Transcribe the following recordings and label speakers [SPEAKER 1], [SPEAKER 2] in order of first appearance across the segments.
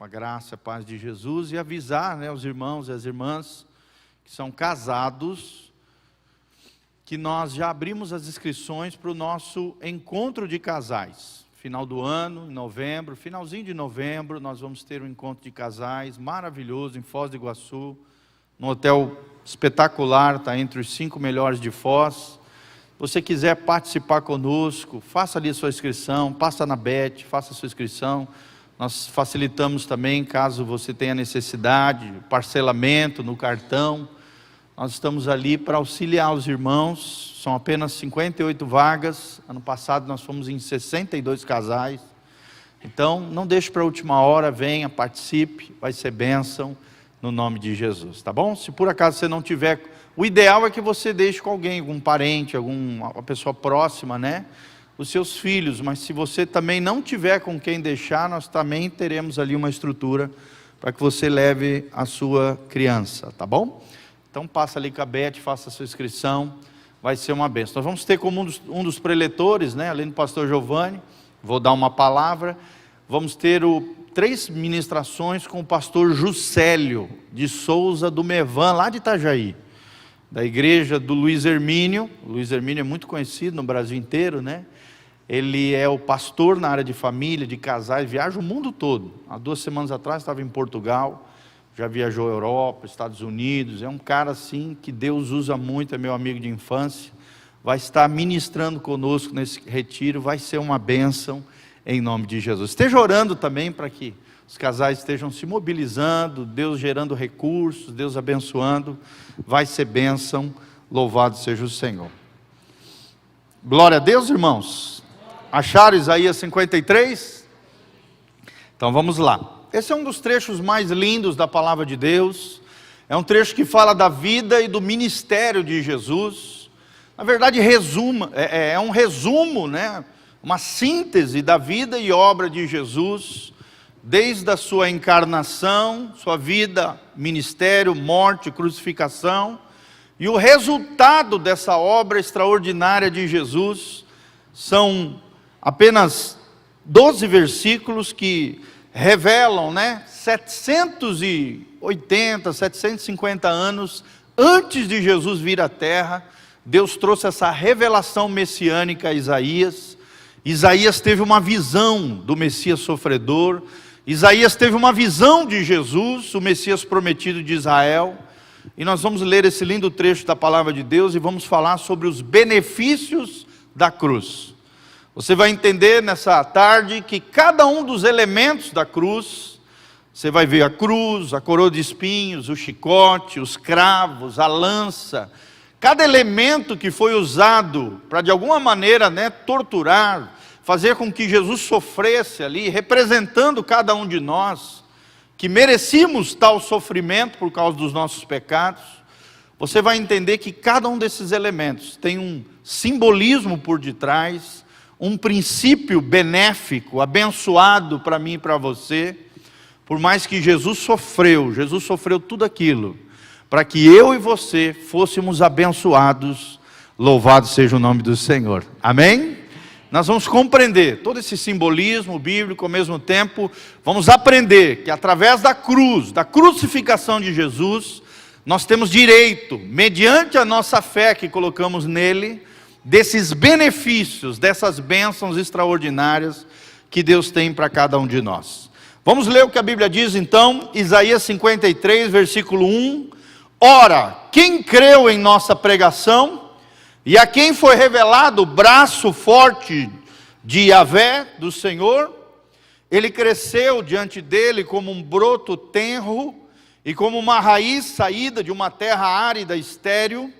[SPEAKER 1] a graça e a paz de Jesus, e avisar, né, os irmãos e as irmãs que são casados, que nós já abrimos as inscrições para o nosso encontro de casais. Final do ano, em novembro, finalzinho de novembro, nós vamos ter um encontro de casais maravilhoso em Foz do Iguaçu, num hotel espetacular, está entre os 5 melhores de Foz. Se você quiser participar conosco, faça ali a sua inscrição, passa na Bet, faça a sua inscrição. Nós facilitamos também, caso você tenha necessidade, parcelamento no cartão. Nós estamos ali para auxiliar os irmãos, são apenas 58 vagas. Ano passado nós fomos em 62 casais. Então, não deixe para a última hora, venha, participe, vai ser bênção no nome de Jesus, tá bom? Se por acaso você não tiver, o ideal é que você deixe com alguém, algum parente, alguma pessoa próxima, né? Os seus filhos, mas se você também não tiver com quem deixar, nós também teremos ali uma estrutura para que você leve a sua criança, tá bom? Então passa ali com a Beth, faça a sua inscrição, vai ser uma bênção. Nós vamos ter como um dos preletores, né, além do pastor Giovanni, vou dar uma palavra, vamos ter 3 ministrações com o pastor Juscelio de Souza do Mevan, lá de Itajaí, da igreja do Luiz Hermínio. O Luiz Hermínio é muito conhecido no Brasil inteiro, né? Ele é o pastor na área de família, de casais, viaja o mundo todo. Há 2 semanas atrás estava em Portugal, já viajou a Europa, Estados Unidos. É um cara assim que Deus usa muito, é meu amigo de infância. Vai estar ministrando conosco nesse retiro, vai ser uma bênção em nome de Jesus. Esteja orando também para que os casais estejam se mobilizando, Deus gerando recursos, Deus abençoando, vai ser bênção, louvado seja o Senhor. Glória a Deus, irmãos. Acharam Isaías 53? Então vamos lá. Esse é um dos trechos mais lindos da palavra de Deus. É um trecho que fala da vida e do ministério de Jesus. Na verdade, é um resumo, né? Uma síntese da vida e obra de Jesus, desde a sua encarnação, sua vida, ministério, morte, crucificação. E o resultado dessa obra extraordinária de Jesus são apenas 12 versículos que revelam, né, 780, 750 anos antes de Jesus vir à terra, Deus trouxe essa revelação messiânica a Isaías. Isaías teve uma visão do Messias sofredor, Isaías teve uma visão de Jesus, o Messias prometido de Israel, e nós vamos ler esse lindo trecho da palavra de Deus e vamos falar sobre os benefícios da cruz. Você vai entender nessa tarde que cada um dos elementos da cruz, você vai ver a cruz, a coroa de espinhos, o chicote, os cravos, a lança, cada elemento que foi usado para de alguma maneira, né, torturar, fazer com que Jesus sofresse ali, representando cada um de nós, que merecíamos tal sofrimento por causa dos nossos pecados. Você vai entender que cada um desses elementos tem um simbolismo por detrás, um princípio benéfico, abençoado para mim e para você. Por mais que Jesus sofreu tudo aquilo, para que eu e você fôssemos abençoados, louvado seja o nome do Senhor, amém? Nós vamos compreender todo esse simbolismo bíblico, ao mesmo tempo, vamos aprender que através da cruz, da crucificação de Jesus, nós temos direito, mediante a nossa fé que colocamos nele, desses benefícios, dessas bênçãos extraordinárias que Deus tem para cada um de nós. Vamos ler o que a Bíblia diz então, Isaías 53, versículo 1. Ora, quem creu em nossa pregação, e a quem foi revelado o braço forte de Yahvé, do Senhor, ele cresceu diante dele como um broto tenro, e como uma raiz saída de uma terra árida e estéril.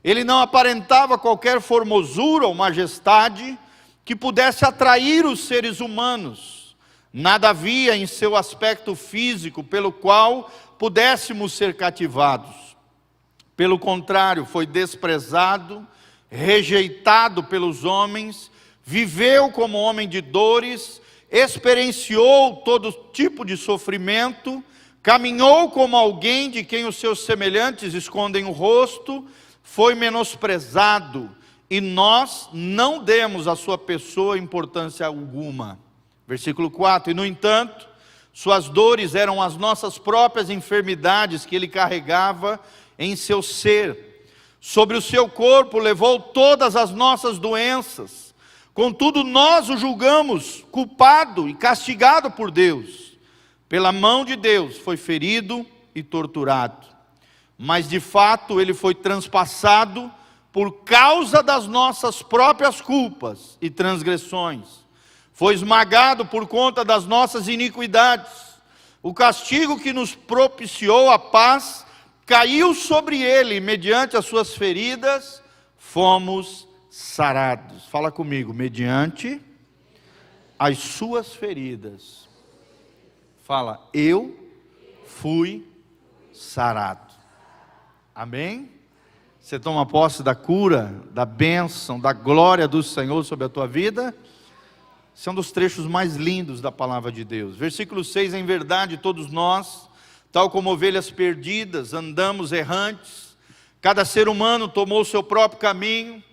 [SPEAKER 1] Ele não aparentava qualquer formosura ou majestade que pudesse atrair os seres humanos. Nada havia em seu aspecto físico pelo qual pudéssemos ser cativados. Pelo contrário, foi desprezado, rejeitado pelos homens, viveu como homem de dores, experienciou todo tipo de sofrimento, caminhou como alguém de quem os seus semelhantes escondem o rosto, foi menosprezado, e nós não demos à sua pessoa importância alguma. Versículo 4, e no entanto, Suas dores eram as nossas próprias enfermidades que ele carregava em seu ser. Sobre o seu corpo levou todas as nossas doenças. Contudo, nós o julgamos culpado e castigado por Deus. Pela mão de Deus foi ferido e torturado. Mas de fato ele foi transpassado por causa das nossas próprias culpas e transgressões. Foi esmagado por conta das nossas iniquidades. O castigo que nos propiciou a paz caiu sobre ele, e mediante as suas feridas fomos sarados. Fala comigo, mediante as suas feridas. Fala, eu fui sarado. Amém? Você toma posse da cura, da bênção, da glória do Senhor sobre a tua vida? Esse é um dos trechos mais lindos da palavra de Deus. Versículo 6, em verdade todos nós, tal como ovelhas perdidas, andamos errantes, cada ser humano tomou o seu próprio caminho,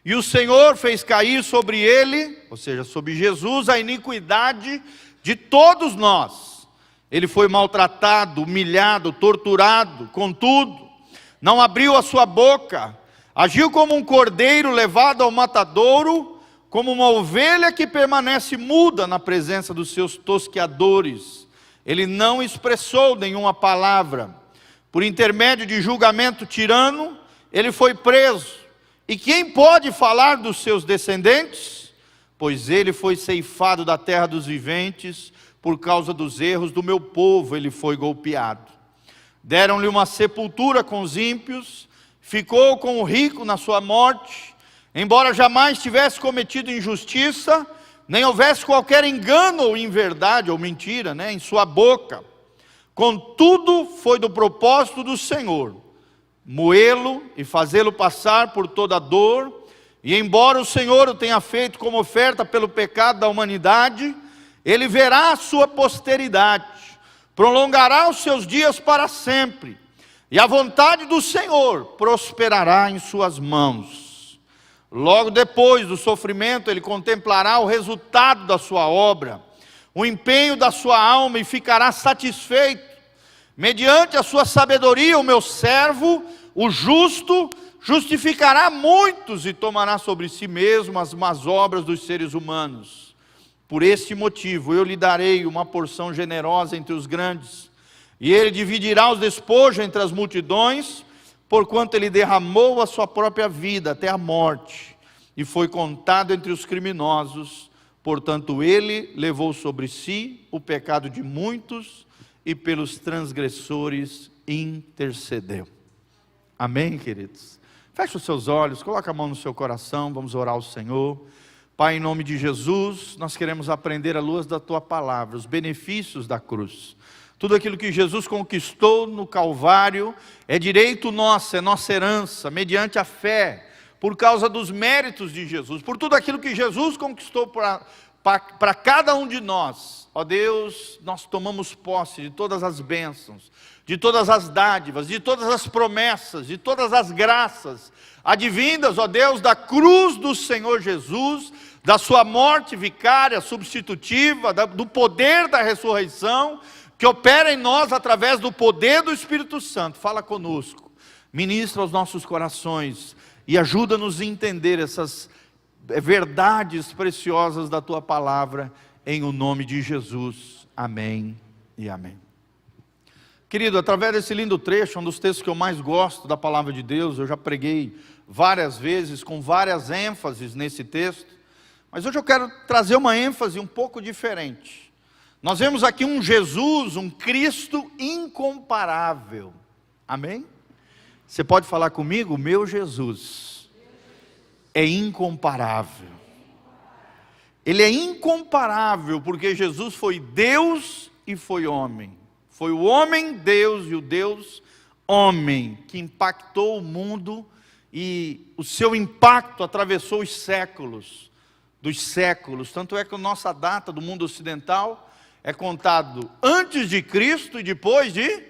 [SPEAKER 1] e o Senhor fez cair sobre ele, ou seja, sobre Jesus, a iniquidade de todos nós. Ele foi maltratado, humilhado, torturado, contudo, não abriu a sua boca, agiu como um cordeiro levado ao matadouro, como uma ovelha que permanece muda na presença dos seus tosqueadores. Ele não expressou nenhuma palavra. Por intermédio de julgamento tirano, ele foi preso. E quem pode falar dos seus descendentes? Pois ele foi ceifado da terra dos viventes, por causa dos erros do meu povo ele foi golpeado. Deram-lhe uma sepultura com os ímpios, ficou com o rico na sua morte, embora jamais tivesse cometido injustiça, nem houvesse qualquer engano ou inverdade ou mentira, em sua boca. Contudo, foi do propósito do Senhor, moê-lo e fazê-lo passar por toda dor, e embora o Senhor o tenha feito como oferta pelo pecado da humanidade, ele verá a sua posteridade, prolongará os seus dias para sempre, e a vontade do Senhor prosperará em suas mãos. Logo depois do sofrimento, ele contemplará o resultado da sua obra, o empenho da sua alma, e ficará satisfeito. Mediante a sua sabedoria, o meu servo, o justo, justificará muitos e tomará sobre si mesmo as más obras dos seres humanos. Por este motivo, eu lhe darei uma porção generosa entre os grandes, e ele dividirá os despojos entre as multidões, porquanto ele derramou a sua própria vida até a morte, e foi contado entre os criminosos. Portanto ele levou sobre si o pecado de muitos, e pelos transgressores intercedeu. Amém, queridos? Feche os seus olhos, coloque a mão no seu coração, vamos orar ao Senhor. Pai, em nome de Jesus, nós queremos aprender à luz da tua palavra, os benefícios da cruz. Tudo aquilo que Jesus conquistou no Calvário é direito nosso, é nossa herança, mediante a fé, por causa dos méritos de Jesus, por tudo aquilo que Jesus conquistou para cada um de nós. Ó Deus, nós tomamos posse de todas as bênçãos, de todas as dádivas, de todas as promessas, de todas as graças, advindas, ó Deus, da cruz do Senhor Jesus, da sua morte vicária, substitutiva, do poder da ressurreição, que opera em nós através do poder do Espírito Santo. Fala conosco, ministra aos nossos corações e ajuda-nos a entender essas verdades preciosas da tua palavra, em o nome de Jesus. Amém e amém. Querido, através desse lindo trecho, um dos textos que eu mais gosto da palavra de Deus, eu já preguei várias vezes, com várias ênfases nesse texto, mas hoje eu quero trazer uma ênfase um pouco diferente. Nós vemos aqui um Jesus, um Cristo incomparável. Amém? Você pode falar comigo? Meu Jesus é incomparável. Ele é incomparável porque Jesus foi Deus e foi homem. Foi o homem Deus e o Deus homem que impactou o mundo, e o seu impacto atravessou os séculos dos séculos. Tanto é que a nossa data do mundo ocidental é contado antes de Cristo e depois de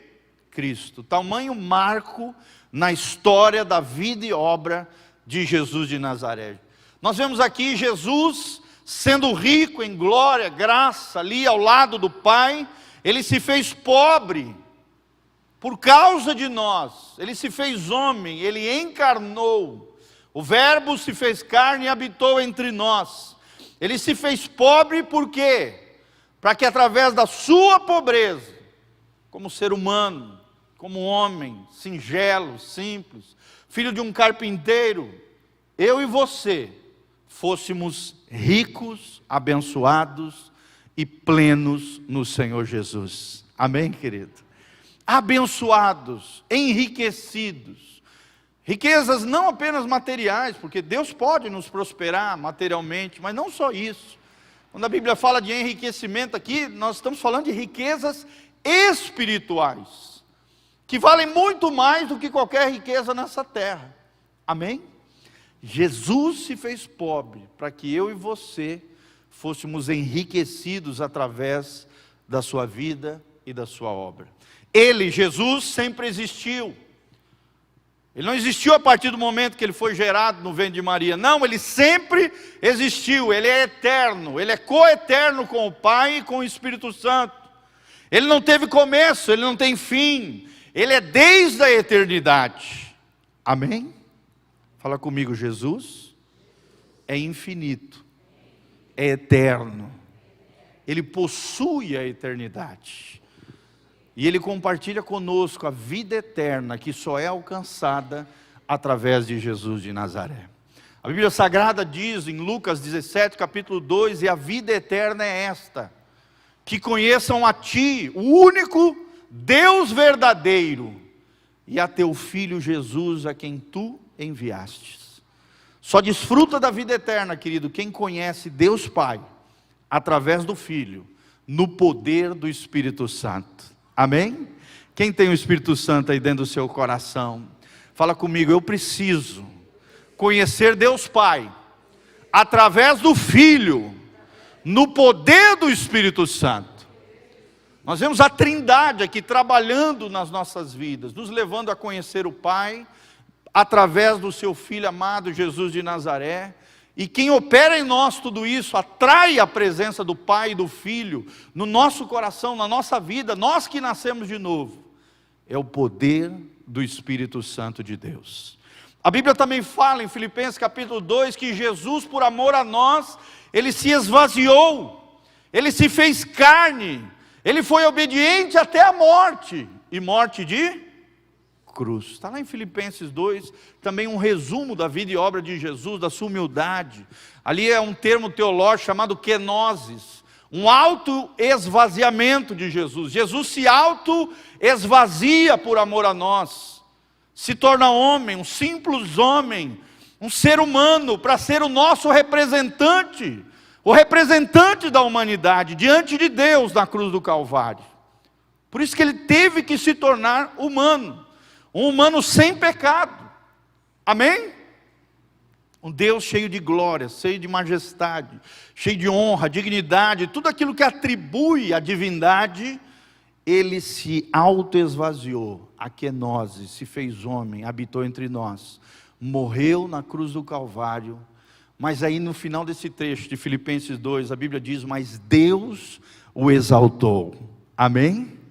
[SPEAKER 1] Cristo. Tamanho marco na história da vida e obra de Jesus de Nazaré. Nós vemos aqui Jesus sendo rico em glória, graça, ali ao lado do Pai, Ele se fez pobre por causa de nós. Ele se fez homem, Ele encarnou. O Verbo se fez carne e habitou entre nós. Ele se fez pobre por quê? Para que através da sua pobreza, como ser humano, como homem, singelo, simples, filho de um carpinteiro, eu e você fôssemos ricos, abençoados e plenos no Senhor Jesus. Amém, querido? Abençoados, enriquecidos. Riquezas não apenas materiais, porque Deus pode nos prosperar materialmente, mas não só isso. Quando a Bíblia fala de enriquecimento aqui, nós estamos falando de riquezas espirituais, que valem muito mais do que qualquer riqueza nessa terra. Amém? Jesus se fez pobre para que eu e você fôssemos enriquecidos através da sua vida e da sua obra. Ele, Jesus, sempre existiu. Ele não existiu a partir do momento que ele foi gerado no ventre de Maria. Não, ele sempre existiu. Ele é eterno. Ele é coeterno com o Pai e com o Espírito Santo. Ele não teve começo, ele não tem fim. Ele é desde a eternidade. Amém? Fala comigo, Jesus é infinito, é eterno. Ele possui a eternidade. E Ele compartilha conosco a vida eterna, que só é alcançada através de Jesus de Nazaré. A Bíblia Sagrada diz em Lucas 17, capítulo 2, e a vida eterna é esta, que conheçam a Ti, o único Deus verdadeiro, e a Teu Filho Jesus, a quem Tu enviastes. Só desfruta da vida eterna, querido, quem conhece Deus Pai, através do Filho, no poder do Espírito Santo. Amém? Quem tem o Espírito Santo aí dentro do seu coração? Fala comigo, eu preciso conhecer Deus Pai, através do Filho, no poder do Espírito Santo. Nós vemos a Trindade aqui trabalhando nas nossas vidas, nos levando a conhecer o Pai, através do seu Filho amado Jesus de Nazaré. E quem opera em nós tudo isso, atrai a presença do Pai e do Filho no nosso coração, na nossa vida, nós que nascemos de novo, é o poder do Espírito Santo de Deus. A Bíblia também fala em Filipenses capítulo 2, que Jesus, por amor a nós, Ele se esvaziou, Ele se fez carne, Ele foi obediente até a morte, e morte de cruz. Está lá em Filipenses 2, também um resumo da vida e obra de Jesus, da sua humildade. Ali é um termo teológico chamado kenosis, um auto-esvaziamento de Jesus. Jesus se auto-esvazia por amor a nós, se torna homem, um simples homem, um ser humano, para ser o nosso representante, o representante da humanidade, diante de Deus na cruz do Calvário. Por isso que Ele teve que se tornar humano, um humano sem pecado. Amém? Um Deus cheio de glória, cheio de majestade, cheio de honra, dignidade, tudo aquilo que atribui a divindade. Ele se auto-esvaziou, a kenosis, se fez homem, habitou entre nós, morreu na cruz do Calvário. Mas aí no final desse trecho de Filipenses 2, a Bíblia diz, mas Deus o exaltou. Amém?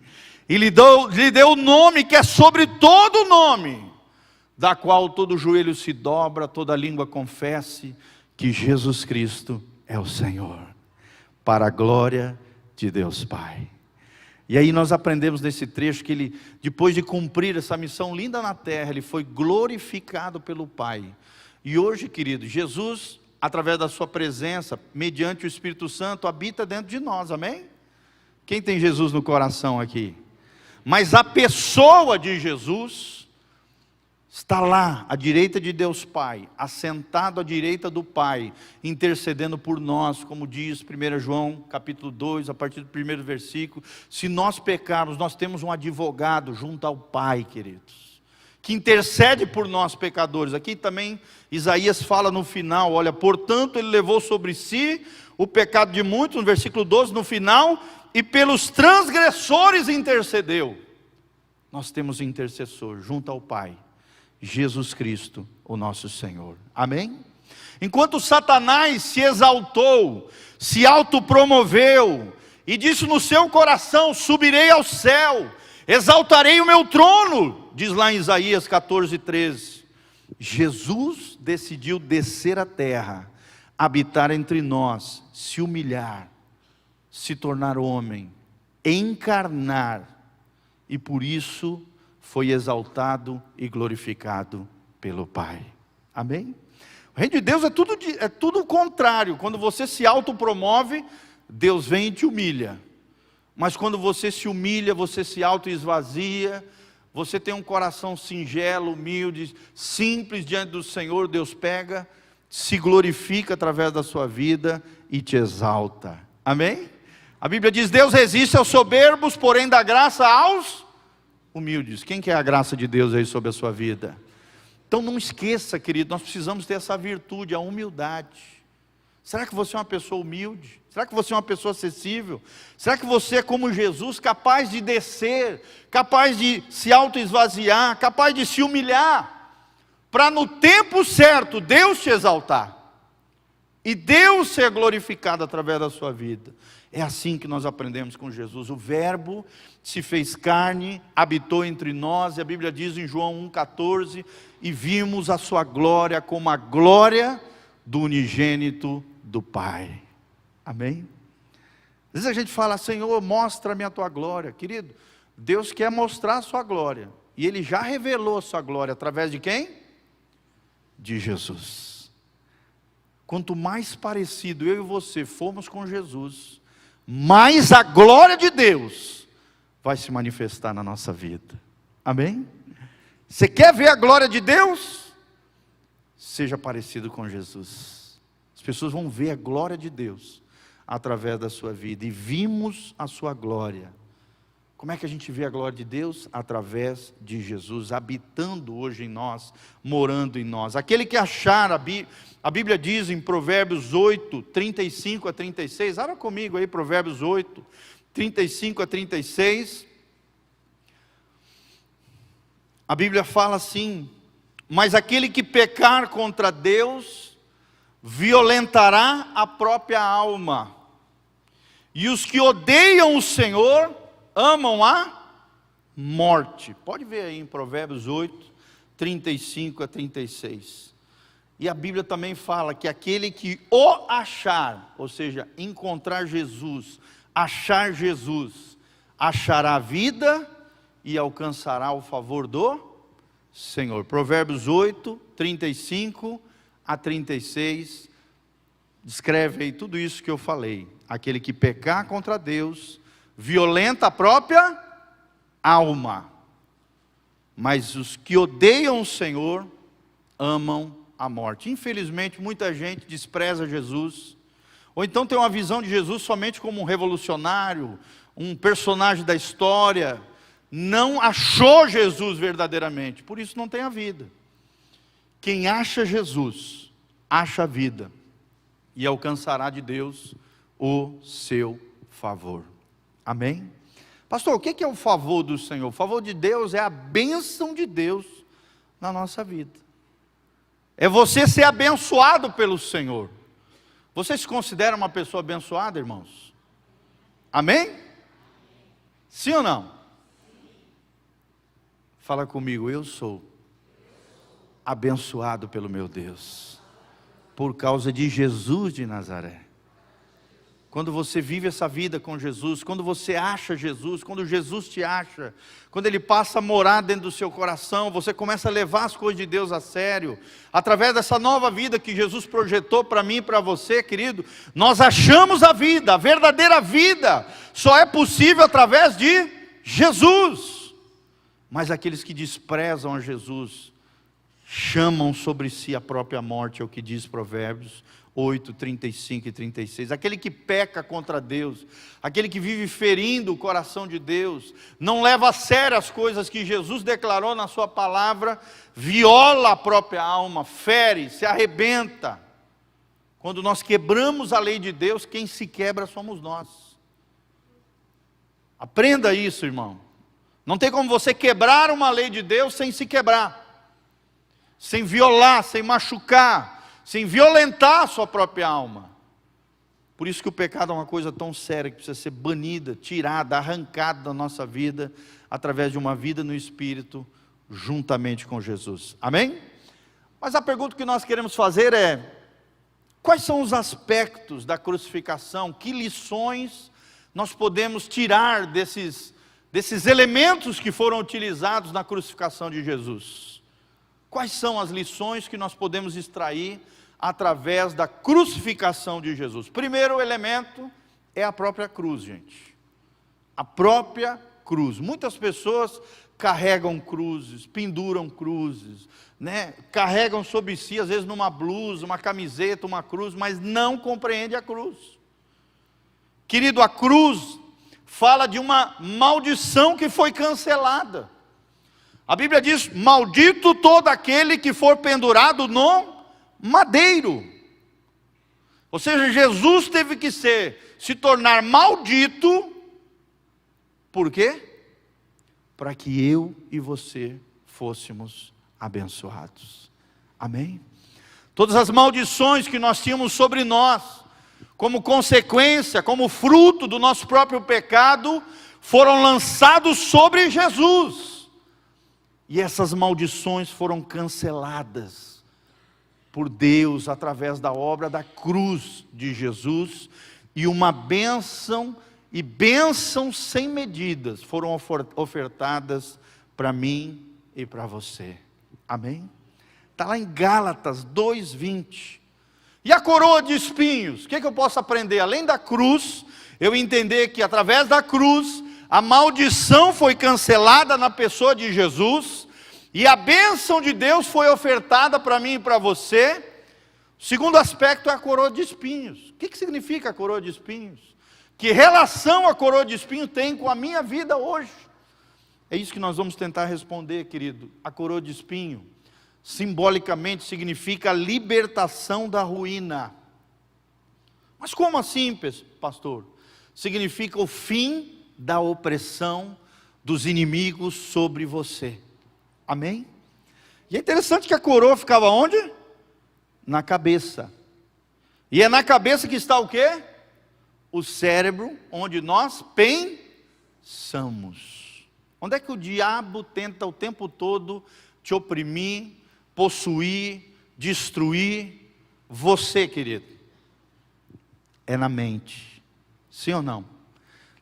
[SPEAKER 1] E lhe deu o nome que é sobre todo nome, da qual todo joelho se dobra, toda língua confesse que Jesus Cristo é o Senhor, para a glória de Deus Pai. E aí nós aprendemos nesse trecho que Ele, depois de cumprir essa missão linda na terra, Ele foi glorificado pelo Pai. E hoje, querido, Jesus, através da sua presença, mediante o Espírito Santo, habita dentro de nós, amém? Quem tem Jesus no coração aqui? Mas a pessoa de Jesus está lá, à direita de Deus Pai, assentado à direita do Pai, intercedendo por nós, como diz 1 João capítulo 2, a partir do primeiro versículo. Se nós pecarmos, nós temos um advogado junto ao Pai, queridos, que intercede por nós pecadores. Aqui também Isaías fala no final, olha, portanto Ele levou sobre si o pecado de muitos, no versículo 12, no final, e pelos transgressores intercedeu. Nós temos intercessor junto ao Pai, Jesus Cristo, o nosso Senhor. Amém? Enquanto Satanás se exaltou, se autopromoveu, e disse no seu coração: subirei ao céu, exaltarei o meu trono, diz lá em Isaías 14:13. Jesus decidiu descer à terra, habitar entre nós, se humilhar, se tornar homem, encarnar, e por isso foi exaltado e glorificado pelo Pai. Amém? O reino de Deus é tudo o contrário. Quando você se autopromove, Deus vem e te humilha. Mas quando você se humilha, você se auto-esvazia, você tem um coração singelo, humilde, simples diante do Senhor, Deus pega, se glorifica através da sua vida e te exalta. Amém? A Bíblia diz: Deus resiste aos soberbos, porém dá graça aos humildes. Quem quer a graça de Deus aí sobre a sua vida? Então não esqueça, querido, nós precisamos ter essa virtude, a humildade. Será que você é uma pessoa humilde? Será que você é uma pessoa acessível? Será que você é como Jesus, capaz de descer, capaz de se auto-esvaziar, capaz de se humilhar, para no tempo certo Deus te exaltar, e Deus ser glorificado através da sua vida? É assim que nós aprendemos com Jesus. O Verbo se fez carne, habitou entre nós, e a Bíblia diz em João 1,14, e vimos a sua glória como a glória do unigênito do Pai. Amém? Às vezes a gente fala: Senhor, mostra-me a tua glória. Querido, Deus quer mostrar a sua glória, e Ele já revelou a sua glória através de quem? De Jesus. Quanto mais parecido eu e você formos com Jesus, mais a glória de Deus vai se manifestar na nossa vida. Amém? Você quer ver a glória de Deus? Seja parecido com Jesus. As pessoas vão ver a glória de Deus através da sua vida. E vimos a sua glória. Como é que a gente vê a glória de Deus? Através de Jesus, habitando hoje em nós, morando em nós. Aquele que achar, a Bíblia diz em Provérbios 8, 35 a 36, abra comigo aí Provérbios 8, 35 a 36, a Bíblia fala assim: mas aquele que pecar contra Deus, violentará a própria alma, e os que odeiam o Senhor, amam a morte. Pode ver aí em Provérbios 8, 35 a 36. E a Bíblia também fala que aquele que o achar, ou seja, encontrar Jesus, achar Jesus, achará vida e alcançará o favor do Senhor. Provérbios 8, 35 a 36, descreve aí tudo isso que eu falei. Aquele que pecar contra Deus, violenta a própria alma, mas os que odeiam o Senhor, amam a morte. Infelizmente, muita gente despreza Jesus, ou então tem uma visão de Jesus somente como um revolucionário, um personagem da história, não achou Jesus verdadeiramente, por isso não tem a vida. Quem acha Jesus, acha a vida, e alcançará de Deus o seu favor. Amém? Pastor, o que é o favor do Senhor? O favor de Deus é a bênção de Deus na nossa vida. É você ser abençoado pelo Senhor. Você se considera uma pessoa abençoada, irmãos? Amém? Sim ou não? Fala comigo: eu sou abençoado pelo meu Deus, por causa de Jesus de Nazaré. Quando você vive essa vida com Jesus, quando você acha Jesus, quando Jesus te acha, quando Ele passa a morar dentro do seu coração, você começa a levar as coisas de Deus a sério, através dessa nova vida que Jesus projetou para mim e para você, querido, nós achamos a vida, a verdadeira vida, só é possível através de Jesus. Mas aqueles que desprezam a Jesus, chamam sobre si a própria morte, é o que diz Provérbios 8, 35 e 36, aquele que peca contra Deus, aquele que vive ferindo o coração de Deus, não leva a sério as coisas que Jesus declarou na sua palavra, viola a própria alma, fere, se arrebenta. Quando nós quebramos a lei de Deus, quem se quebra somos nós. Aprenda isso, irmão. Não tem como você quebrar uma lei de Deus sem se quebrar, sem violar, sem machucar, sem violentar a sua própria alma. Por isso que o pecado é uma coisa tão séria, que precisa ser banida, tirada, arrancada da nossa vida, através de uma vida no Espírito, juntamente com Jesus. Amém? Mas a pergunta que nós queremos fazer é: quais são os aspectos da crucificação? Que lições nós podemos tirar desses elementos que foram utilizados na crucificação de Jesus? Quais são as lições que nós podemos extrair através da crucificação de Jesus? Primeiro elemento é a própria cruz, gente. A própria cruz. Muitas pessoas carregam cruzes, penduram cruzes, né? Carregam sobre si, às vezes numa blusa, uma camiseta, uma cruz, mas não compreende a cruz. Querido, a cruz fala de uma maldição que foi cancelada. A Bíblia diz: maldito todo aquele que for pendurado no madeiro. Ou seja, Jesus teve que se tornar maldito. Por quê? Para que eu e você fôssemos abençoados. Amém? Todas as maldições que nós tínhamos sobre nós, como consequência, como fruto do nosso próprio pecado, foram lançados sobre Jesus. E essas maldições foram canceladas por Deus através da obra da cruz de Jesus, e uma bênção e bênçãos sem medidas foram ofertadas para mim e para você. Amém? Está lá em Gálatas 2:20. E a coroa de espinhos? O que eu posso aprender? Além da cruz, eu entender que através da cruz, a maldição foi cancelada na pessoa de Jesus, e a bênção de Deus foi ofertada para mim e para você. O segundo aspecto é a coroa de espinhos. O que significa a coroa de espinhos? Que relação a coroa de espinho tem com a minha vida hoje? É isso que nós vamos tentar responder, querido. A coroa de espinho, simbolicamente, significa a libertação da ruína. Mas como assim, pastor? Significa o fim da opressão dos inimigos sobre você. Amém? E é interessante que a coroa ficava onde? Na cabeça. E é na cabeça que está o quê? O cérebro, onde nós pensamos. Onde é que o diabo tenta o tempo todo te oprimir, possuir, destruir você, querido? É na mente. Sim ou não?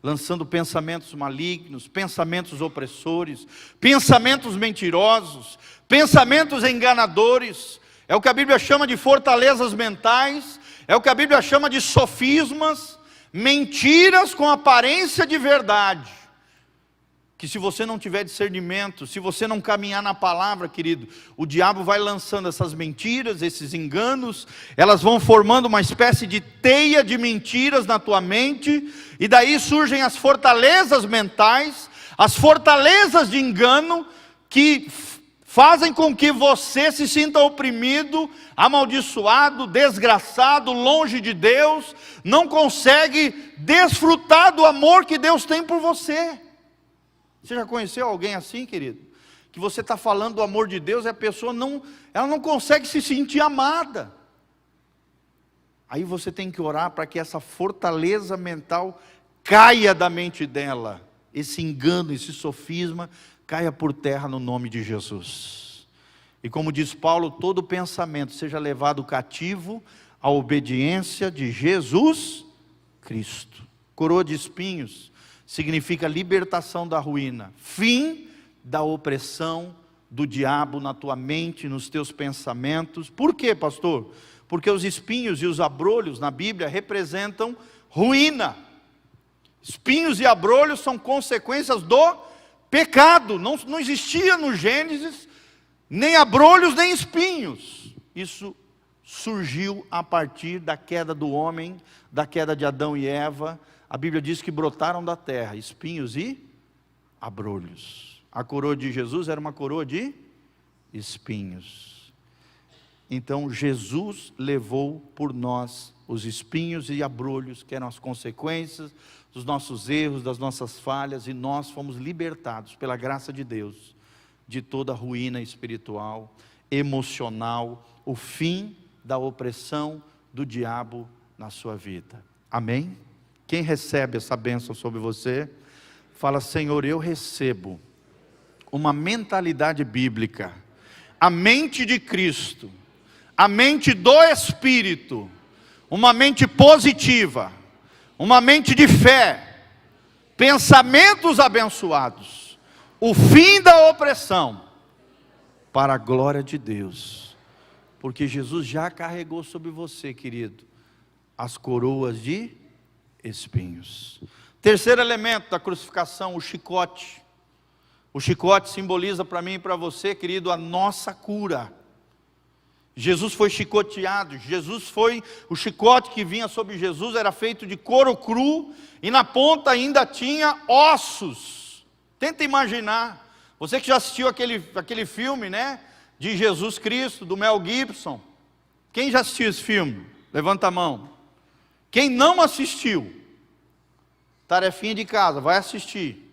[SPEAKER 1] Lançando pensamentos malignos, pensamentos opressores, pensamentos mentirosos, pensamentos enganadores. É o que a Bíblia chama de fortalezas mentais, é o que a Bíblia chama de sofismas, mentiras com aparência de verdade. Que se você não tiver discernimento, se você não caminhar na palavra, querido, o diabo vai lançando essas mentiras, esses enganos, elas vão formando uma espécie de teia de mentiras na tua mente, e daí surgem as fortalezas mentais, as fortalezas de engano, que fazem com que você se sinta oprimido, amaldiçoado, desgraçado, longe de Deus, não consegue desfrutar do amor que Deus tem por você. Você já conheceu alguém assim, querido? Que você está falando do amor de Deus e a pessoa ela não consegue se sentir amada. Aí você tem que orar para que essa fortaleza mental caia da mente dela. Esse engano, esse sofisma, caia por terra no nome de Jesus. E como diz Paulo, todo pensamento seja levado cativo à obediência de Jesus Cristo. Coroa de espinhos significa libertação da ruína, fim da opressão do diabo na tua mente, nos teus pensamentos. Por quê, pastor? Porque os espinhos e os abrolhos na Bíblia representam ruína. Espinhos e abrolhos são consequências do pecado. Não existia no Gênesis nem abrolhos nem espinhos. Isso surgiu a partir da queda do homem, da queda de Adão e Eva. A Bíblia diz que brotaram da terra espinhos e abrolhos. A coroa de Jesus era uma coroa de espinhos. Então Jesus levou por nós os espinhos e abrolhos, que eram as consequências dos nossos erros, das nossas falhas, e nós fomos libertados pela graça de Deus de toda a ruína espiritual, emocional, o fim da opressão do diabo na sua vida. Amém? Quem recebe essa bênção sobre você, fala: Senhor, eu recebo uma mentalidade bíblica, a mente de Cristo, a mente do Espírito, uma mente positiva, uma mente de fé, pensamentos abençoados, o fim da opressão, para a glória de Deus, porque Jesus já carregou sobre você, querido, as coroas de espinhos. Terceiro elemento da crucificação, o chicote. O chicote simboliza para mim e para você, querido, a nossa cura. Jesus foi chicoteado, o chicote que vinha sobre Jesus era feito de couro cru, e na ponta ainda tinha ossos. Tenta imaginar, você que já assistiu aquele filme, né, de Jesus Cristo, do Mel Gibson. Quem já assistiu esse filme? Levanta a mão. Quem não assistiu, tarefinha de casa, vai assistir.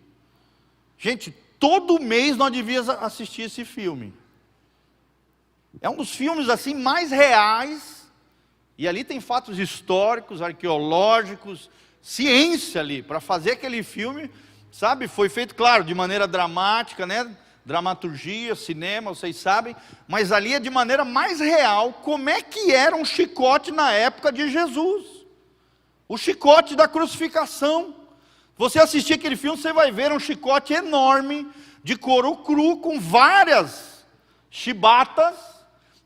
[SPEAKER 1] Gente, todo mês nós devíamos assistir esse filme. É um dos filmes assim mais reais, e ali tem fatos históricos, arqueológicos, ciência ali, para fazer aquele filme, sabe, foi feito, claro, de maneira dramática, né, dramaturgia, cinema, vocês sabem, mas ali é de maneira mais real, como é que era um chicote na época de Jesus, o chicote da crucificação. Você assistir aquele filme, você vai ver um chicote enorme, de couro cru, com várias chibatas,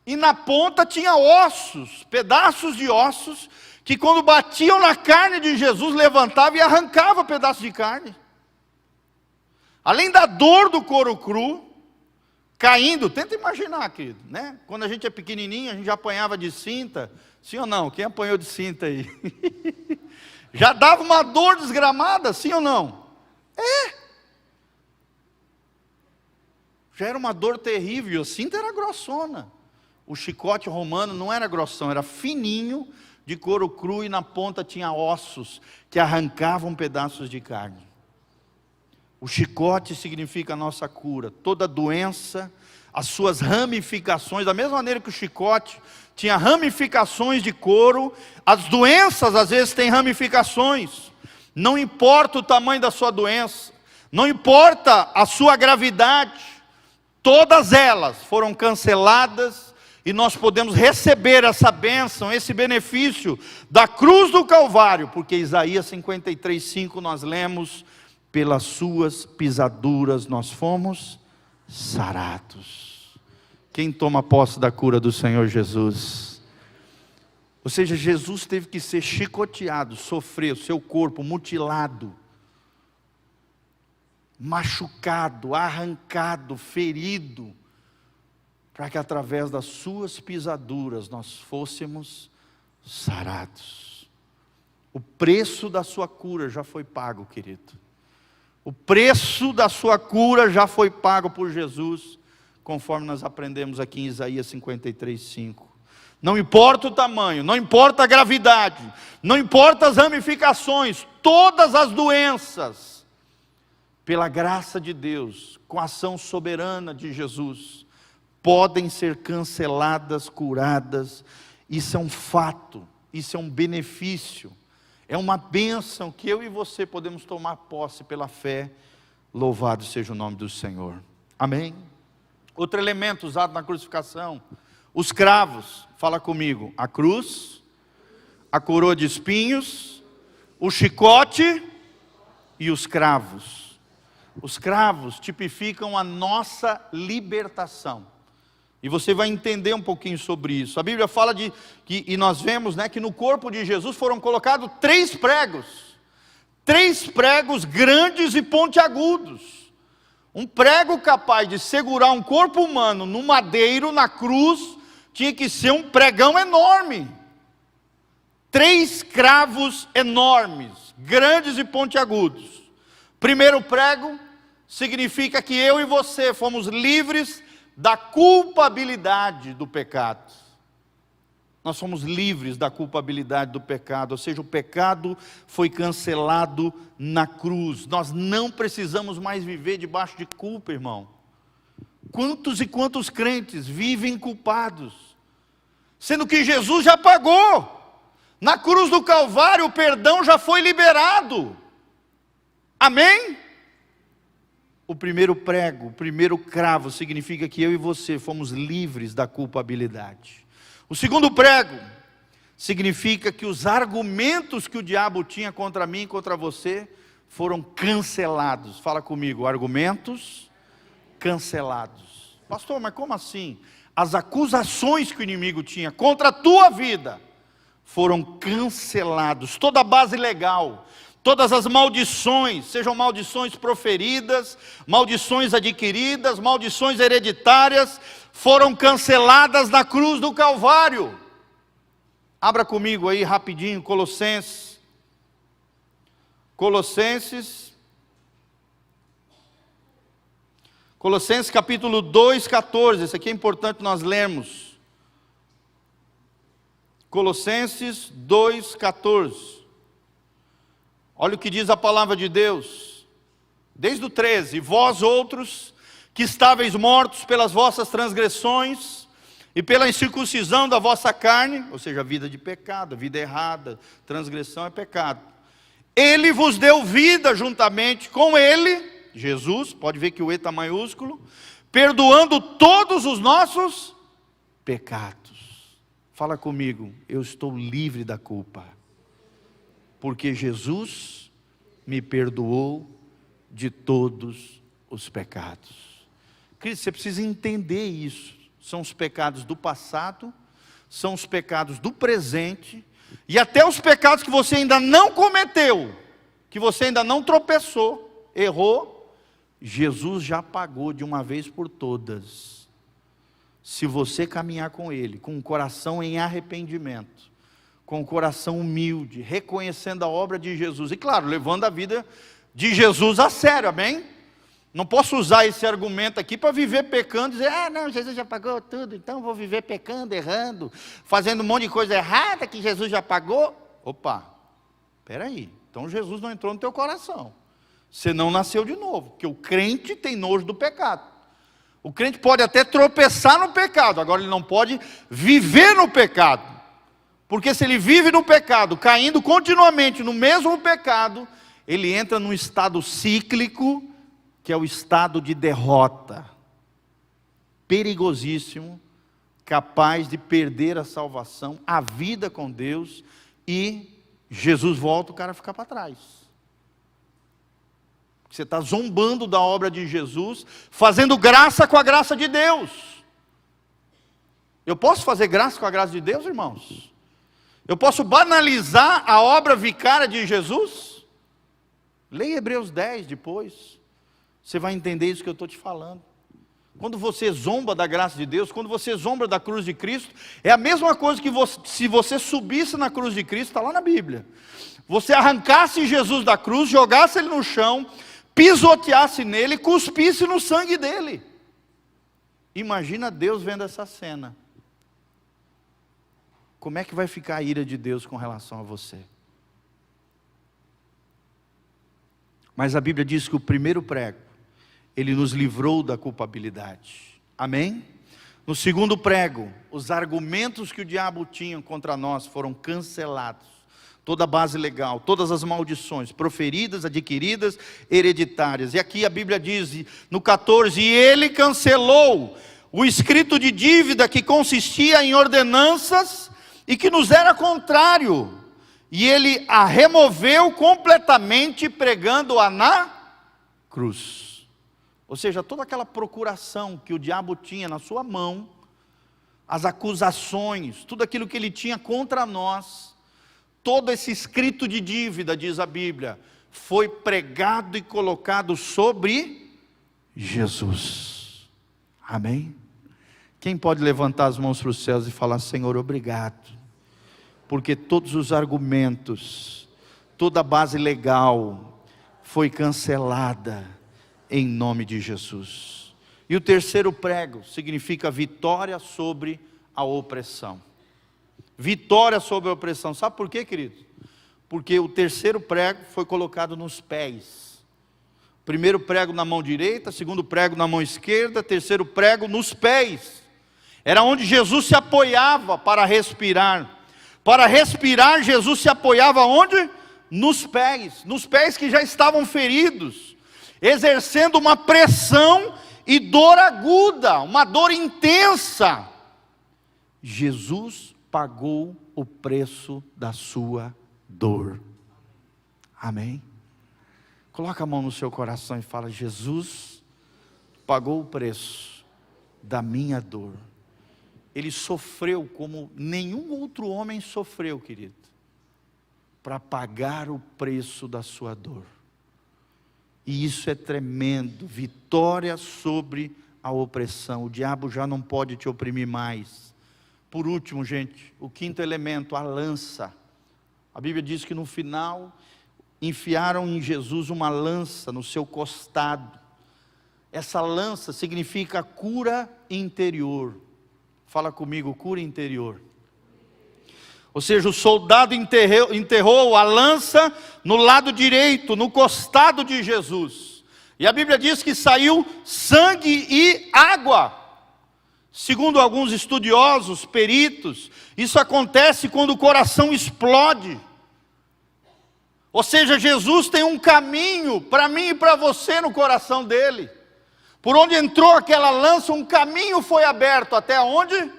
[SPEAKER 1] e na ponta tinha ossos, pedaços de ossos, que quando batiam na carne de Jesus, levantava e arrancava pedaços de carne. Além da dor do couro cru, caindo, tenta imaginar, querido, né? Quando a gente é pequenininho, a gente já apanhava de cinta, sim ou não? Quem apanhou de cinta aí? Já dava uma dor desgramada, sim ou não? Já era uma dor terrível, a cinta era grossona. O chicote romano não era grossão, era fininho, de couro cru, e na ponta tinha ossos, que arrancavam pedaços de carne. O chicote significa a nossa cura, toda doença, as suas ramificações, da mesma maneira que o chicote tinha ramificações de couro, as doenças às vezes têm ramificações, não importa o tamanho da sua doença, não importa a sua gravidade, todas elas foram canceladas, e nós podemos receber essa bênção, esse benefício da cruz do Calvário, porque Isaías 53:5 nós lemos: pelas suas pisaduras nós fomos sarados. Quem toma posse da cura do Senhor Jesus? Ou seja, Jesus teve que ser chicoteado, sofrer, o seu corpo mutilado, machucado, arrancado, ferido, para que através das suas pisaduras nós fôssemos sarados. O preço da sua cura já foi pago, querido. O preço da sua cura já foi pago por Jesus, conforme nós aprendemos aqui em Isaías 53:5. Não importa o tamanho, não importa a gravidade, não importa as ramificações, todas as doenças, pela graça de Deus, com a ação soberana de Jesus, podem ser canceladas, curadas. Isso é um fato, isso é um benefício, é uma bênção que eu e você podemos tomar posse pela fé. Louvado seja o nome do Senhor. Amém? Outro elemento usado na crucificação, os cravos. Fala comigo: a cruz, a coroa de espinhos, o chicote e os cravos. Os cravos tipificam a nossa libertação, e você vai entender um pouquinho sobre isso. A Bíblia fala e nós vemos, né, que no corpo de Jesus foram colocados 3 pregos grandes e pontiagudos. Um prego capaz de segurar um corpo humano no madeiro, na cruz, tinha que ser um pregão enorme. 3 cravos enormes, grandes e pontiagudos. Primeiro prego significa que eu e você fomos livres da culpabilidade do pecado. Nós somos livres da culpabilidade do pecado, ou seja, o pecado foi cancelado na cruz. Nós não precisamos mais viver debaixo de culpa, irmão. Quantos e quantos crentes vivem culpados, sendo que Jesus já pagou? Na cruz do Calvário o perdão já foi liberado. Amém? O primeiro prego, o primeiro cravo significa que eu e você fomos livres da culpabilidade. O segundo prego significa que os argumentos que o diabo tinha contra mim e contra você foram cancelados. Fala comigo, argumentos cancelados. Pastor, mas como assim? As acusações que o inimigo tinha contra a tua vida foram cancelados. Toda a base legal, todas as maldições, sejam maldições proferidas, maldições adquiridas, maldições hereditárias, foram canceladas na cruz do Calvário. Abra comigo aí rapidinho, Colossenses capítulo 2, 14, isso aqui é importante nós lermos. Colossenses 2, 14. Olha o que diz a palavra de Deus, desde o 13: vós outros, que estáveis mortos pelas vossas transgressões, e pela incircuncisão da vossa carne, ou seja, a vida de pecado, a vida errada, transgressão é pecado. Ele vos deu vida juntamente com Ele, Jesus, pode ver que o E está maiúsculo, perdoando todos os nossos pecados. Fala comigo, eu estou livre da culpa, porque Jesus me perdoou de todos os pecados. Cristo, você precisa entender isso. São os pecados do passado, são os pecados do presente, e até os pecados que você ainda não cometeu, que você ainda não tropeçou, errou, Jesus já pagou de uma vez por todas. Se você caminhar com Ele, com o coração em arrependimento, com o coração humilde, reconhecendo a obra de Jesus, e claro, levando a vida de Jesus a sério, amém? Não posso usar esse argumento aqui para viver pecando, dizer, não, Jesus já pagou tudo, então vou viver pecando, errando, fazendo um monte de coisa errada que Jesus já pagou. Opa, espera aí, então Jesus não entrou no teu coração, você não nasceu de novo, porque o crente tem nojo do pecado. O crente pode até tropeçar no pecado, agora ele não pode viver no pecado, porque se ele vive no pecado, caindo continuamente no mesmo pecado, ele entra num estado cíclico, que é o estado de derrota, perigosíssimo, capaz de perder a salvação, a vida com Deus, e Jesus volta, o cara fica para trás. Você está zombando da obra de Jesus, fazendo graça com a graça de Deus. Eu posso fazer graça com a graça de Deus, irmãos? Eu posso banalizar a obra vicária de Jesus? Leia Hebreus 10 depois. Você vai entender isso que eu estou te falando. Quando você zomba da graça de Deus, quando você zomba da cruz de Cristo, é a mesma coisa que se você subisse na cruz de Cristo, está lá na Bíblia. Você arrancasse Jesus da cruz, jogasse ele no chão, pisoteasse nele, cuspisse no sangue dele. Imagina Deus vendo essa cena. Como é que vai ficar a ira de Deus com relação a você? Mas a Bíblia diz que o primeiro prego, Ele nos livrou da culpabilidade. Amém? No segundo prego, os argumentos que o diabo tinha contra nós foram cancelados. Toda a base legal, todas as maldições, proferidas, adquiridas, hereditárias. E aqui a Bíblia diz, no 14, e Ele cancelou o escrito de dívida que consistia em ordenanças e que nos era contrário. E Ele a removeu completamente, pregando-a na cruz. Ou seja, toda aquela procuração que o diabo tinha na sua mão, as acusações, tudo aquilo que ele tinha contra nós, todo esse escrito de dívida, diz a Bíblia, foi pregado e colocado sobre Jesus. Amém? Quem pode levantar as mãos para os céus e falar, Senhor, obrigado, porque todos os argumentos, toda a base legal foi cancelada em nome de Jesus. E o terceiro prego significa vitória sobre a opressão. Vitória sobre a opressão. Sabe por quê, querido? Porque o terceiro prego foi colocado nos pés. Primeiro prego na mão direita, segundo prego na mão esquerda, terceiro prego nos pés. Era onde Jesus se apoiava para respirar, Para respirar, Jesus se apoiava onde? Nos pés que já estavam feridos, exercendo uma pressão e dor aguda, uma dor intensa. Jesus pagou o preço da sua dor. Amém? Coloca a mão no seu coração e fala: Jesus pagou o preço da minha dor. Ele sofreu como nenhum outro homem sofreu, querido, para pagar o preço da sua dor. E isso é tremendo, vitória sobre a opressão. O diabo já não pode te oprimir mais. Por último, gente, o quinto elemento, a lança. A Bíblia diz que no final enfiaram em Jesus uma lança no seu costado. Essa lança significa cura interior. Fala comigo, cura interior. Ou seja, o soldado enterrou a lança no lado direito, no costado de Jesus. E a Bíblia diz que saiu sangue e água. Segundo alguns estudiosos, peritos, isso acontece quando o coração explode. Ou seja, Jesus tem um caminho para mim e para você no coração dele. Por onde entrou aquela lança, um caminho foi aberto. Até onde?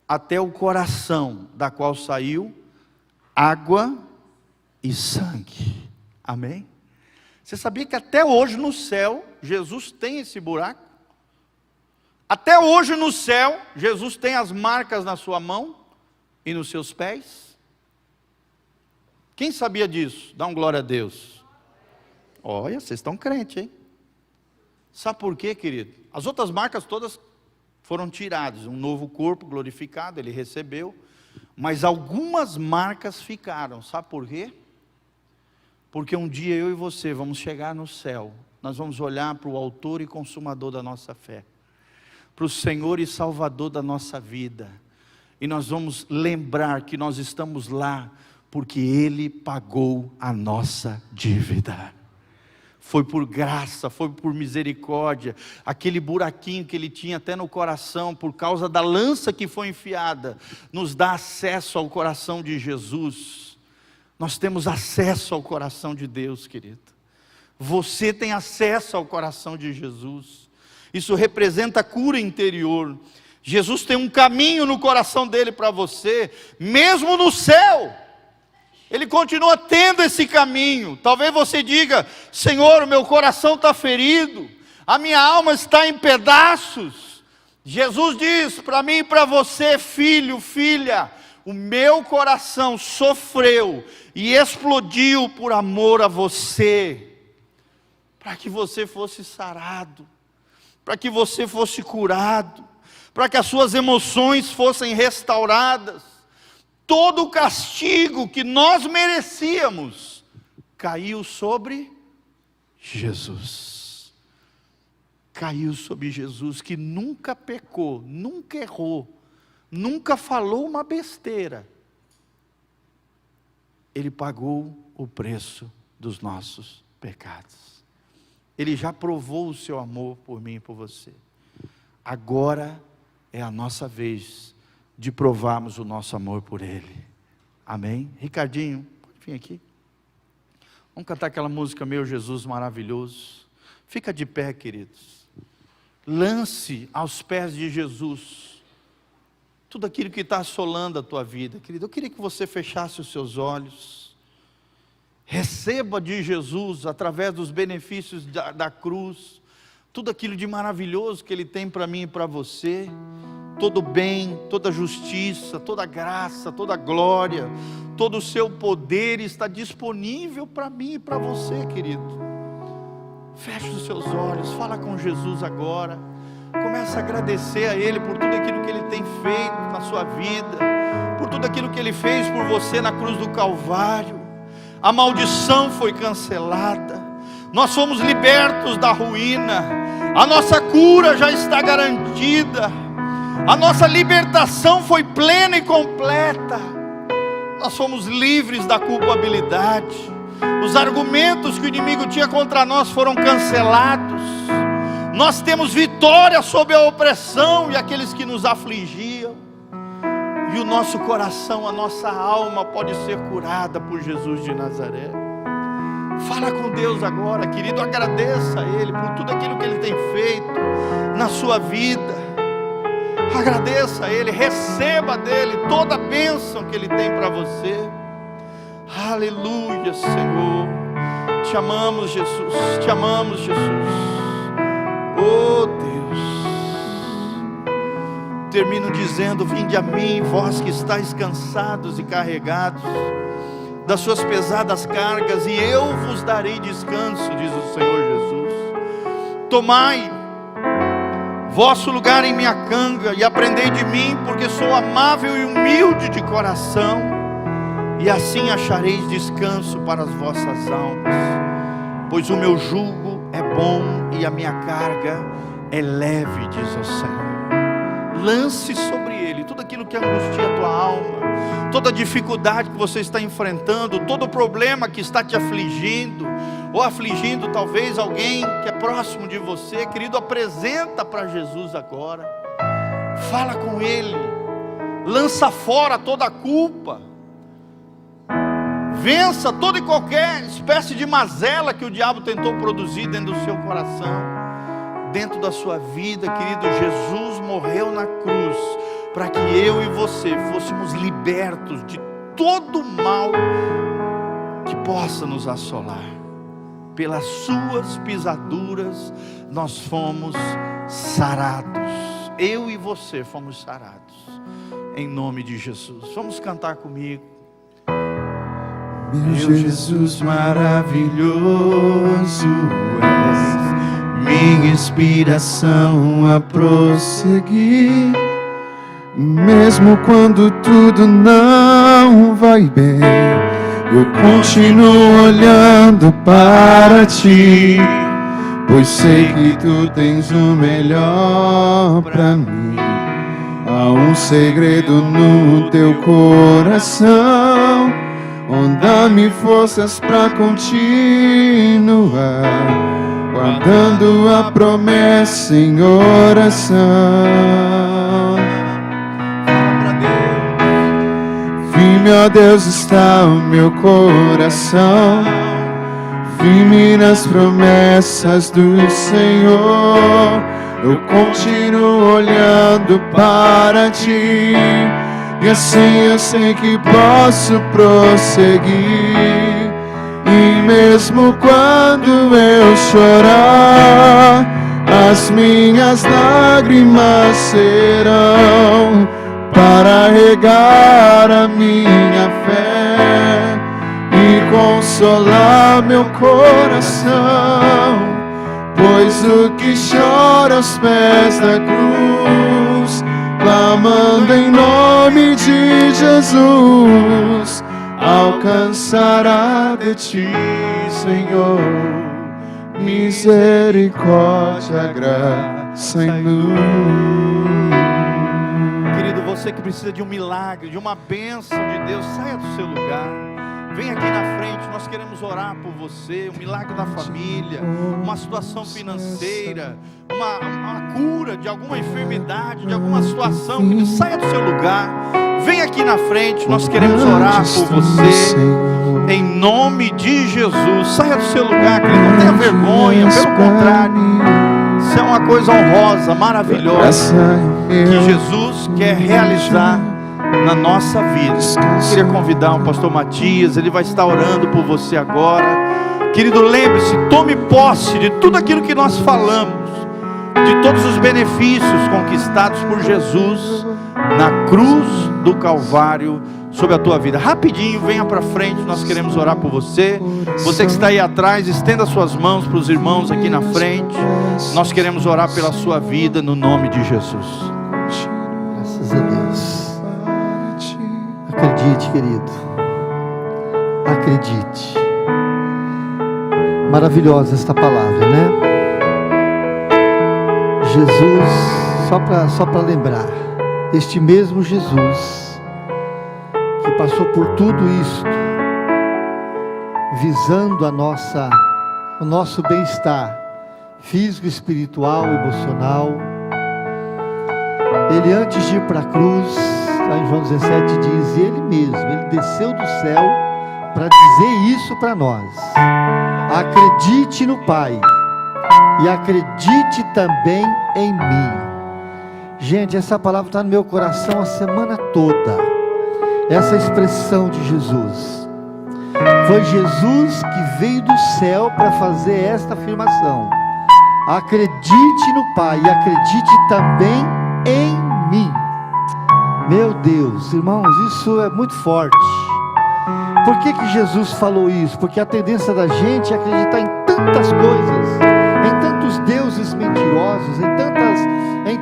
[SPEAKER 1] Até o coração, da qual saiu água e sangue. Amém? Você sabia que até hoje no céu, Jesus tem esse buraco? Até hoje no céu, Jesus tem as marcas na sua mão e nos seus pés? Quem sabia disso? Dá um glória a Deus. Olha, vocês estão crentes, hein? Sabe por quê, querido? As outras marcas todas foram tiradas. Um novo corpo glorificado ele recebeu. Mas algumas marcas ficaram. Sabe por quê? Porque um dia eu e você vamos chegar no céu. Nós vamos olhar para o autor e consumador da nossa fé. Para o Senhor e Salvador da nossa vida. E nós vamos lembrar que nós estamos lá porque Ele pagou a nossa dívida. Foi por graça, foi por misericórdia. Aquele buraquinho que Ele tinha até no coração, por causa da lança que foi enfiada, nos dá acesso ao coração de Jesus. Nós temos acesso ao coração de Deus, querido. Você tem acesso ao coração de Jesus. Isso representa cura interior. Jesus tem um caminho no coração dele para você, mesmo no céu. Ele continua tendo esse caminho. Talvez você diga: Senhor, o meu coração está ferido, a minha alma está em pedaços. Jesus diz para mim e para você: filho, filha, o meu coração sofreu e explodiu por amor a você, para que você fosse sarado, para que você fosse curado, para que as suas emoções fossem restauradas. Todo o castigo que nós merecíamos caiu sobre Jesus. Caiu sobre Jesus, que nunca pecou, nunca errou, nunca falou uma besteira. Ele pagou o preço dos nossos pecados. Ele já provou o seu amor por mim e por você. Agora é a nossa vez de provarmos o nosso amor por Ele. Amém? Ricardinho, pode vir aqui. Vamos cantar aquela música, Meu Jesus Maravilhoso. Fica de pé, queridos. Lance aos pés de Jesus tudo aquilo que está assolando a tua vida, querido. Eu queria que você fechasse os seus olhos. Receba de Jesus, através dos benefícios da cruz, tudo aquilo de maravilhoso que Ele tem para mim e para você. Todo bem, toda justiça, toda graça, toda glória, todo o seu poder está disponível para mim e para você, querido. Feche os seus olhos, fala com Jesus agora. Comece a agradecer a Ele por tudo aquilo que Ele tem feito na sua vida, por tudo aquilo que Ele fez por você na cruz do Calvário. A maldição foi cancelada, nós fomos libertos da ruína, a nossa cura já está garantida. A nossa libertação foi plena e completa. Nós fomos livres da culpabilidade. Os argumentos que o inimigo tinha contra nós foram cancelados. Nós temos vitória sobre a opressão e aqueles que nos afligiam. E o nosso coração, a nossa alma pode ser curada por Jesus de Nazaré. Fala com Deus agora, querido. Agradeça a Ele por tudo aquilo que Ele tem feito na sua vida. Agradeça a Ele, receba dEle toda a bênção que Ele tem para você. Aleluia, Senhor. Te amamos, Jesus. Te amamos, Jesus. Oh, Deus. Termino dizendo: vinde a mim, vós que estáis cansados e carregados das suas pesadas cargas, e eu vos darei descanso, diz o Senhor Jesus. Tomai vosso lugar em minha canga e aprendei de mim, porque sou amável e humilde de coração, e assim achareis descanso para as vossas almas, pois o meu jugo é bom e a minha carga é leve, diz o Senhor. Lance sobre Ele tudo aquilo que angustia a tua alma, toda dificuldade que você está enfrentando, todo problema que está te afligindo, ou afligindo talvez alguém que é próximo de você. Querido, apresenta para Jesus agora, fala com Ele, lança fora toda a culpa, vença toda e qualquer espécie de mazela que o diabo tentou produzir dentro do seu coração, dentro da sua vida. Querido, Jesus morreu na cruz para que eu e você fôssemos libertos de todo o mal que possa nos assolar. Pelas suas pisaduras nós fomos sarados. Eu e você fomos sarados, em nome de Jesus. Vamos cantar comigo.
[SPEAKER 2] Meu Jesus maravilhoso és, minha inspiração a prosseguir, mesmo quando tudo não vai bem, eu continuo olhando para ti, pois sei que tu tens o melhor para mim. Há um segredo no teu coração, dá-me forças para continuar, guardando a promessa em oração. Firme, ó Deus, está o meu coração, firme nas promessas do Senhor. Eu continuo olhando para ti, e assim eu sei que posso prosseguir. E mesmo quando eu chorar, as minhas lágrimas serão para regar a minha fé e consolar meu coração. Pois o que chora aos pés da cruz, clamando em nome de Jesus, alcançará de ti, Senhor, misericórdia, graça e luz.
[SPEAKER 1] Querido, você que precisa de um milagre, de uma bênção de Deus, saia do seu lugar, vem aqui na frente. Nós queremos orar por você. Um milagre da família, uma situação financeira, uma cura de alguma enfermidade, de alguma situação. Querido, saia do seu lugar, vem aqui na frente. Nós queremos orar por você, em nome de Jesus. Saia do seu lugar, querido, não tenha vergonha, pelo contrário, isso é uma coisa honrosa, maravilhosa, que Jesus quer realizar na nossa vida. Eu queria convidar o pastor Matias, ele vai estar orando por você agora. Querido, lembre-se, tome posse de tudo aquilo que nós falamos, de todos os benefícios conquistados por Jesus na cruz do Calvário sobre a tua vida. Rapidinho, venha para frente, nós queremos orar por você. Você que está aí atrás, estenda suas mãos para os irmãos aqui na frente. Nós queremos orar pela sua vida no nome de Jesus.
[SPEAKER 3] Graças a Deus. Acredite, querido, acredite. Maravilhosa esta palavra, né? Jesus, só para lembrar, este mesmo Jesus que passou por tudo isto, visando o nosso bem-estar físico, espiritual, emocional. Ele, antes de ir para a cruz, lá em João 17 diz: Ele mesmo, Ele desceu do céu para dizer isso para nós. Acredite no Pai e acredite também em mim. Gente, essa palavra está no meu coração a semana toda. Essa expressão de Jesus. Foi Jesus que veio do céu para fazer esta afirmação: acredite no Pai e acredite também em mim. Meu Deus, irmãos, isso é muito forte. Por que Jesus falou isso? Porque a tendência da gente é acreditar em tantas coisas, em tantos deuses mentirosos, em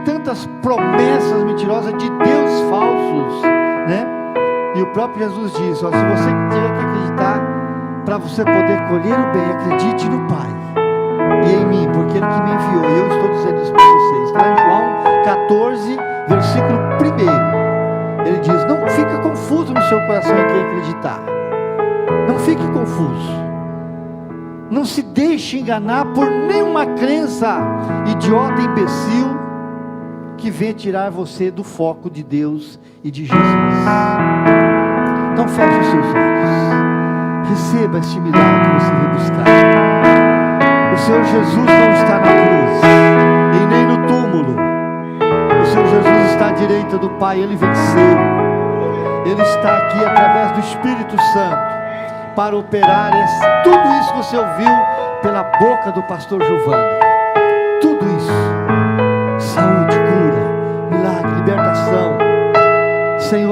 [SPEAKER 3] tantas promessas mentirosas de deuses falsos, né? E o próprio Jesus diz: ó, se você tiver que acreditar, para você poder colher o bem, acredite no Pai e em mim, porque Ele que me enviou. E eu estou dizendo isso para vocês. Está em João 14, versículo 1. Ele diz: não fica confuso no seu coração em quem acreditar. Não fique confuso. Não se deixe enganar por nenhuma crença idiota, imbecil, que vem tirar você do foco de Deus e de Jesus. Então feche os seus olhos. Receba este milagre que você veio buscar. O Senhor Jesus não está na cruz e nem no túmulo. O Senhor Jesus está à direita do Pai. Ele venceu. Ele está aqui através do Espírito Santo para operar tudo isso que você ouviu pela boca do pastor Giovanni.